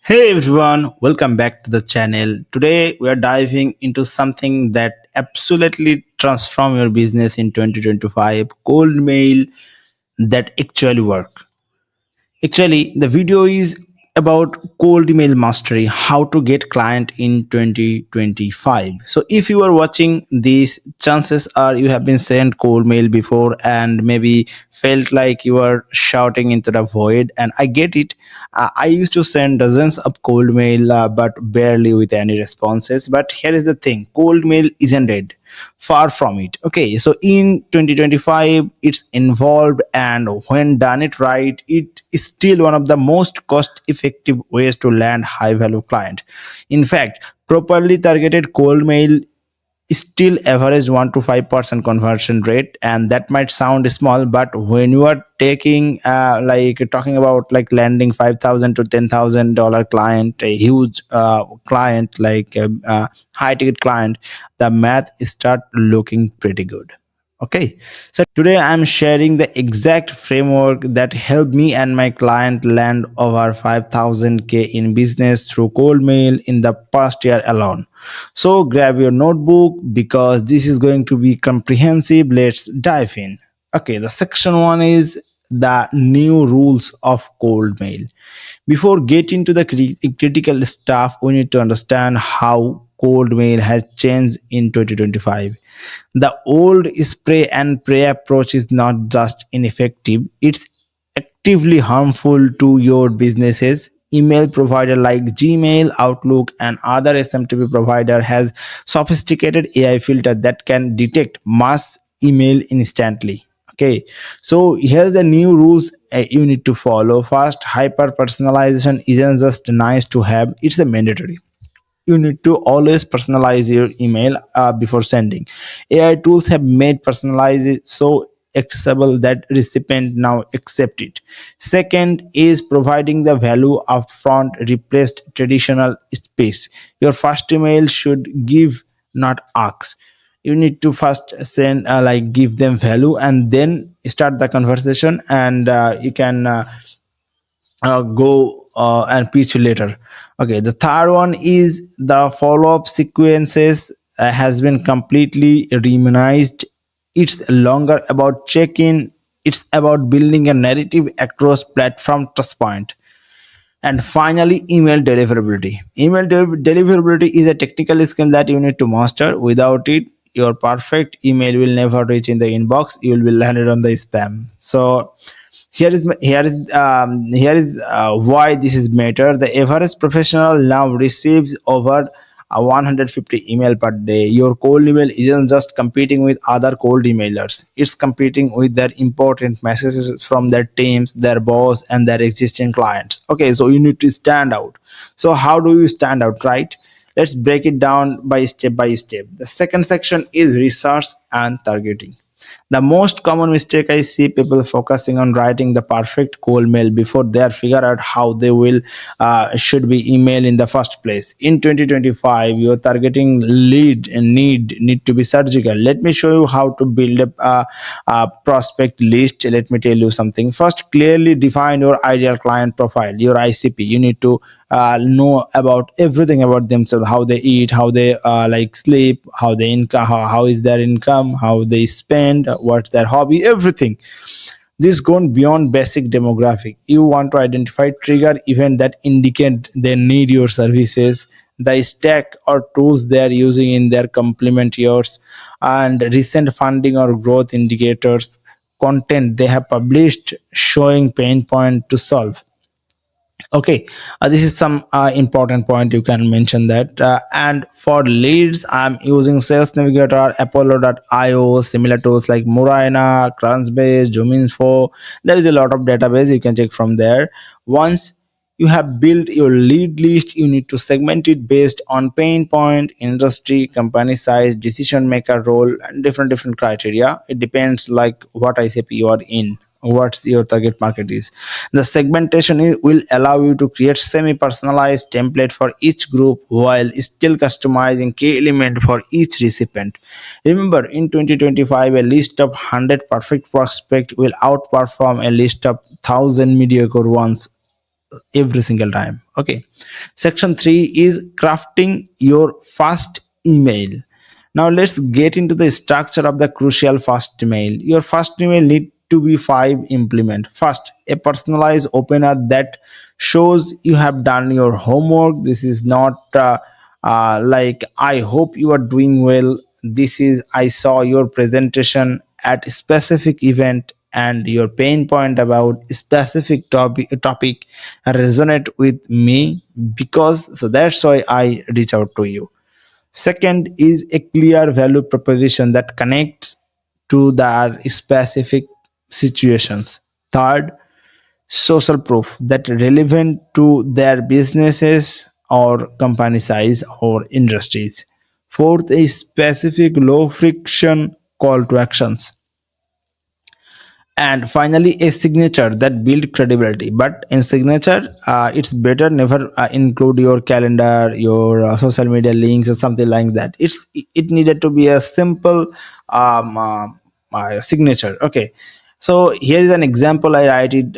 Hey everyone, welcome back to the channel. Today we are diving into something that absolutely transform your business in 2025, cold mail that actually work. Actually, the video is about cold email mastery, how to get client in 2025. So if you are watching this, chances are you have been sent cold mail before and maybe felt like you are shouting into the void. And I get it. I used to send dozens of cold mail, but barely with any responses. But here is the thing: cold mail isn't dead, far from it. Okay, so in 2025 it's involved, and when done it right, it is still one of the most cost effective ways to land high value client. In fact, properly targeted cold mail still average 1 to 5% conversion rate, and that might sound small, but when you are taking like talking about like landing 5,000 to $10,000 client, a huge client, like high ticket client, the math start looking pretty good. Okay, so today I'm sharing the exact framework that helped me and my client land over 5,000K in business through cold mail in the past year alone. So grab your notebook because this is going to be comprehensive. Let's dive in. Okay, the section one is the new rules of cold mail. Before getting to the critical stuff, we need to understand how cold mail has changed in 2025. The old spray and pray approach is not just ineffective, it's actively harmful to your businesses. Email provider like Gmail, Outlook, and other SMTP provider has sophisticated AI filter that can detect mass email instantly. Okay, so here's the new rules you need to follow. First, hyper personalization isn't just nice to have, it's a mandatory. You need to always personalize your email before sending. AI tools have made personalize it so accessible that recipient now accept it. Second is providing the value upfront, replaced traditional space. Your first email should give, not ask. You need to first send like give them value and then start the conversation, and you can go and pitch later. Okay, the third one is the follow-up sequences has been completely reminized. It's longer about check-in, it's about building a narrative across platform touch point. And finally, email deliverability. Deliverability is a technical skill that you need to master. Without it, your perfect email will never reach in the inbox. You will be landed on the spam. So here is why this is matter. The average professional now receives over 150 email per day. Your cold email isn't just competing with other cold emailers, it's competing with their important messages from their teams, their boss, and their existing clients. Okay, so you need to stand out. So how do you stand out, right? Let's break it down by step. The second section is research and targeting. The most common mistake I see people focusing on writing the perfect cold mail before they are figure out how they will should be email in the first place. In 2025, your targeting lead and need to be surgical. Let me show you how to build a prospect list. Let me tell you something. First, clearly define your ideal client profile, your ICP. You need to know about everything about themselves, how they eat, how they like sleep, how they income, how is their income, how they spend, what's their hobby, everything. This gone beyond basic demographic. You want to identify trigger event that indicate they need your services, the stack or tools they are using in their complement yours, and recent funding or growth indicators, content they have published showing pain point to solve. Okay, this is some important point you can mention that. And for leads, I'm using Sales Navigator, Apollo.io, similar tools like Muraina, Crunchbase, Zoominfo. There is a lot of database you can check from there. Once you have built your lead list, you need to segment it based on pain point, industry, company size, decision maker role, and different criteria. It depends like what ICP you are in, what's your target market is. The segmentation will allow you to create semi-personalized template for each group while still customizing key element for each recipient. Remember, in 2025, a list of 100 perfect prospect will outperform a list of 1,000 mediocre ones every single time. Okay. Section 3 is crafting your first email. Now let's get into the structure of the crucial first email. Your first email need to be five implement. First, a personalized opener that shows you have done your homework. This is not like I hope you are doing well. This is I saw your presentation at a specific event and your pain point about specific topic resonate with me, because so that's why I reach out to you. Second is a clear value proposition that connects to their specific situations. Third, social proof that relevant to their businesses or company size or industries. Fourth is specific low friction call to actions. And finally a signature that build credibility. But in signature, it's better never include your calendar, your social media links or something like that. It needed to be a simple um, uh, signature. Okay. So here is an example. I write it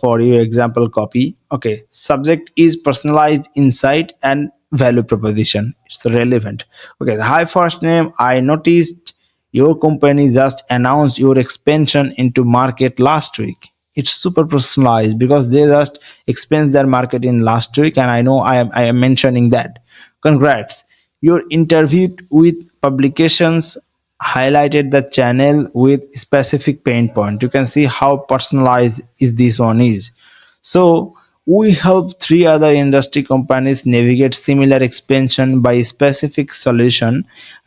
for you, example copy. Okay, subject is personalized insight and value proposition. It's relevant. Okay, the hi first name, I noticed your company just announced your expansion into market last week. It's super personalized because they just expand their market in last week, and I am mentioning that. Congrats. Your interview with publications highlighted the channel with specific pain point. You can see how personalized is this one is. So we help three other industry companies navigate similar expansion by specific solution,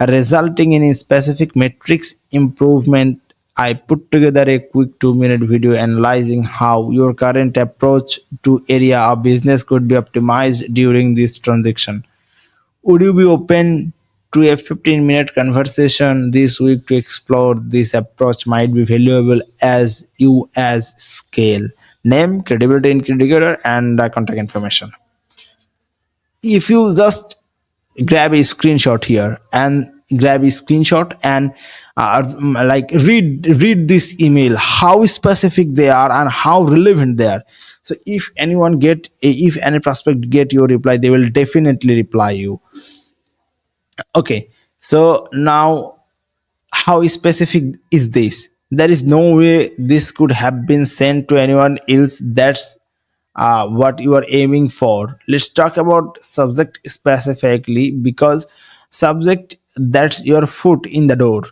resulting in a specific metrics improvement. I put together a quick 2-minute video analyzing how your current approach to area of business could be optimized during this transaction. Would you be open to a 15-minute conversation this week to explore this approach might be valuable as you as scale? Name, credibility indicator, and contact information. If you just grab a screenshot here and grab a screenshot and like read this email, how specific they are and how relevant they are. So if any prospect get your reply, they will definitely reply you. Okay, so now how specific is this? There is no way this could have been sent to anyone else. That's what you are aiming for. Let's talk about subject specifically, because subject, that's your foot in the door.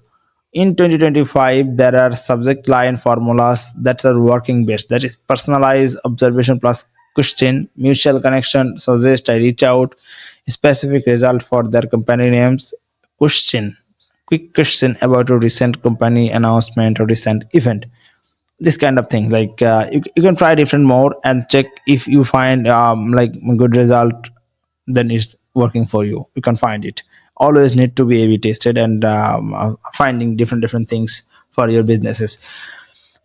In 2025 there are subject line formulas that are working best. That is personalized observation plus question, mutual connection, suggest I reach out, specific result for their company names, question, quick question about a recent company announcement or recent event. This kind of thing, like you can try different more and check if you find like a good result, then it's working for you. You can find it. Always need to be A/B tested and finding different things for your businesses.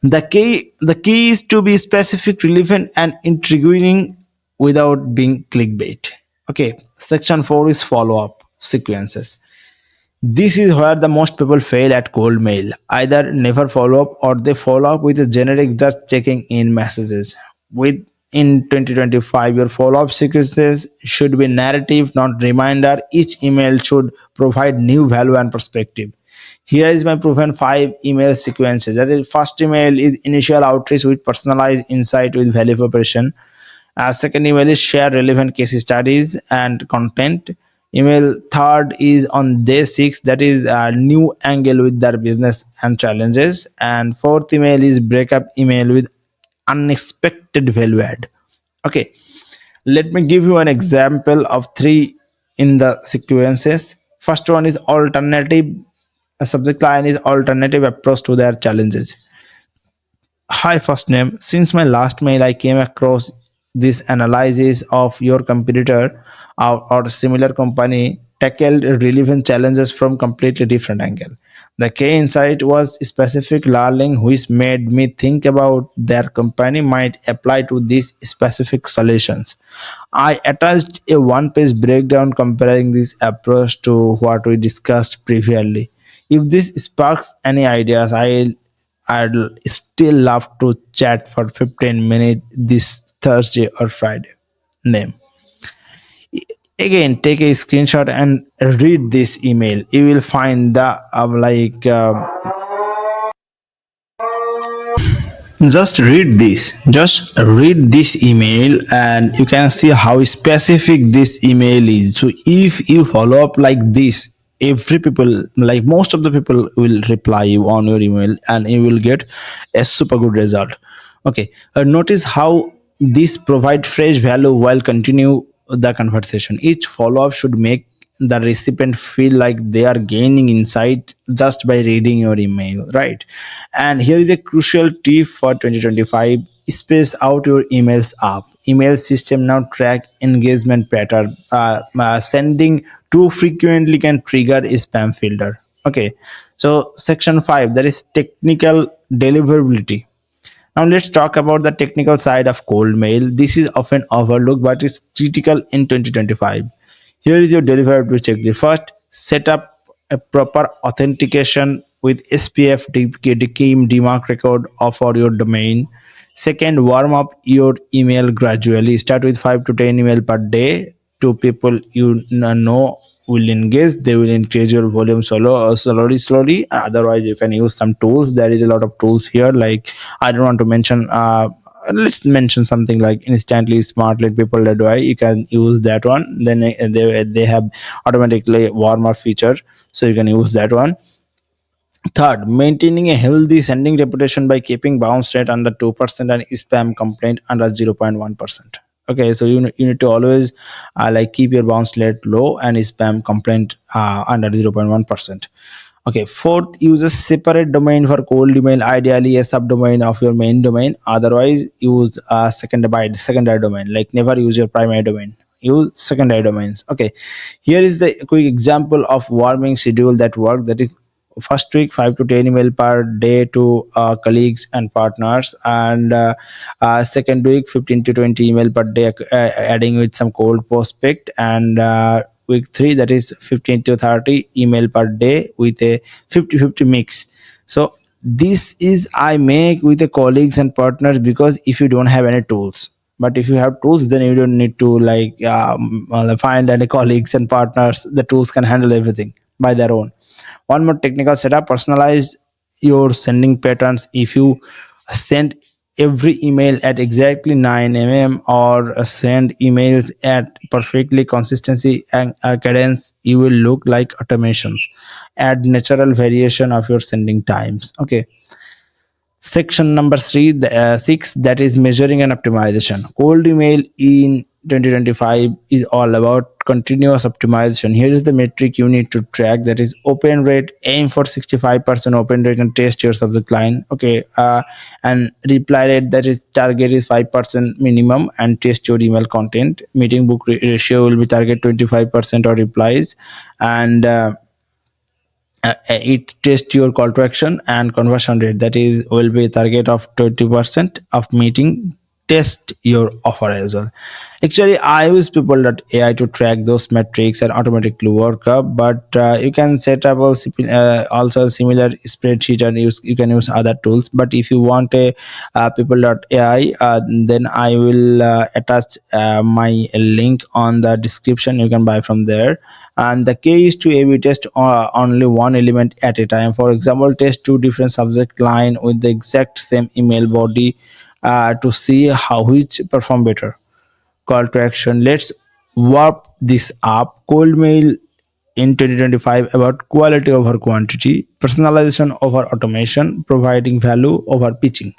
The key is to be specific, relevant, and intriguing without being clickbait. Okay, section 4 is follow up sequences. This is where the most people fail at cold mail. Either never follow up or they follow up with a generic just checking in messages. With in 2025, your follow up sequences should be narrative, not reminder. Each email should provide new value and perspective. Here is my proven 5 email sequences. That is, first email is initial outreach with personalized insight with value proposition. Second email is share relevant case studies and content. Email third is on day 6, that is a new angle with their business and challenges. And fourth email is breakup email with unexpected value add. Okay, let me give you an example of 3 in the sequences. First one is alternative. A subject line is alternative approach to their challenges. Hi, first name. Since my last mail, I came across this analysis of your competitor or similar company tackled relevant challenges from completely different angle. The key insight was specific learning, which made me think about their company might apply to these specific solutions. I attached a one-page breakdown comparing this approach to what we discussed previously. If this sparks any ideas, I'd still love to chat for 15 minutes this Thursday or Friday. Name. Again, take a screenshot and read this email. You will find the just read this email and you can see how specific this email is. So if you follow up like this, every people, like most of the people, will reply you on your email and you will get a super good result. Okay, notice how this provide fresh value while continue the conversation. Each follow-up should make the recipient feel like they are gaining insight just by reading your email, right? And here is a crucial tip for 2025: space out your emails up. Email system now track engagement pattern. Sending too frequently can trigger a spam filter. Okay, so section 5, that is technical deliverability. Now let's talk about the technical side of cold mail. This is often overlooked but is critical in 2025. Here is your deliverability checklist. First, set up a proper authentication with SPF DKIM DMARC record for your domain. Second, warm up your email gradually. Start with 5 to 10 email per day to people you know will engage. They will increase your volume slowly. Otherwise, you can use some tools. There is a lot of tools here. Like, I don't want to mention. Let's mention something like instantly smart lead people that way. You can use that one. Then they have automatically warmer feature, so you can use that one. Third, maintaining a healthy sending reputation by keeping bounce rate under 2% and spam complaint under 0.1%. Okay, so you need to always keep your bounce rate low and spam complaint under 0.1%. Okay, fourth, use a separate domain for cold email, ideally a subdomain of your main domain. Otherwise, use a secondary domain. Like, never use your primary domain. Use secondary domains. Okay, here is the quick example of warming schedule that work. That is, first week 5 to 10 email per day to colleagues and partners, and second week 15 to 20 email per day, adding with some cold prospect, and week 3, that is 15 to 30 email per day with a 50-50 mix. So this is I make with the colleagues and partners, because if you don't have any tools, but if you have tools, then you don't need to find any colleagues and partners. The tools can handle everything by their own. One more technical setup: personalize your sending patterns. If you send every email at exactly 9 a.m. or send emails at perfectly consistency and cadence, you will look like automations. Add natural variation of your sending times. Okay, section number 6, that is measuring and optimization. Cold email in 2025 is all about continuous optimization. Here is the metric you need to track, that is open rate. Aim for 65% open rate and test your subject line. Okay, and reply rate, that is target is 5% minimum and test your email content. Meeting book ratio will be target 25% or replies, and it tests your call to action. And conversion rate, that is will be target of 20% of meeting test your offer as well. Actually, I use people.ai to track those metrics and automatically work up, but you can set up also a similar spreadsheet, and you can use other tools. But if you want a people.ai, then I will attach my link on the description. You can buy from there. And the key is to A/B test only one element at a time. For example, test two different subject line with the exact same email body to see how which perform better. Call to action. Let's warp this up. Cold mail in 2025 about quality over quantity, personalization over automation, providing value over pitching.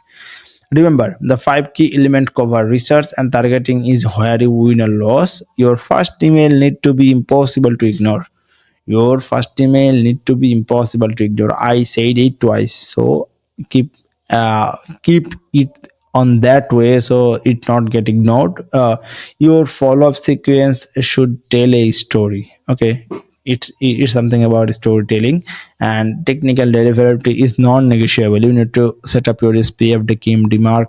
Remember, the 5 key element cover: research and targeting is where you win or lose. Your first email need to be impossible to ignore. Your first email need to be impossible to ignore. I said it twice, so keep keep it on that way so it not get ignored. Your follow-up sequence should tell a story. Okay, it's something about storytelling, and technical deliverability is non-negotiable. You need to set up your SPF DMARC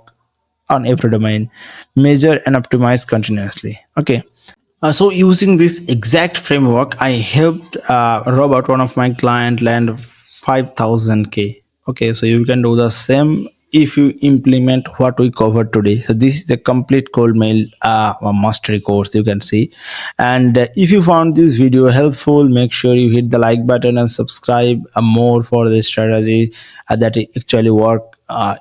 on every domain, measure and optimize continuously. Okay. So using this exact framework, I helped Robert, one of my client, land 5,000K. Okay, so you can do the same if you implement what we covered today. So this is the complete cold mail mastery course, you can see. And if you found this video helpful, make sure you hit the like button and subscribe more for the strategy that actually work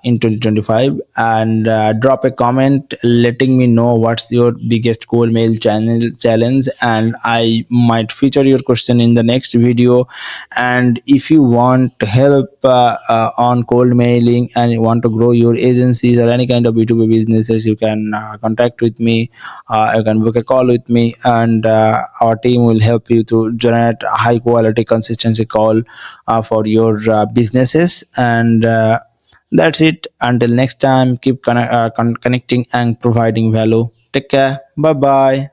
in 2025, and drop a comment letting me know what's your biggest cold mail channel challenge, and I might feature your question in the next video. And if you want help on cold mailing and you want to grow your agencies or any kind of b2b businesses, you can contact with me. You can book a call with me, and our team will help you to generate high quality consistency call for your businesses. And that's it. Until next time, keep connecting and providing value. Take care. Bye bye.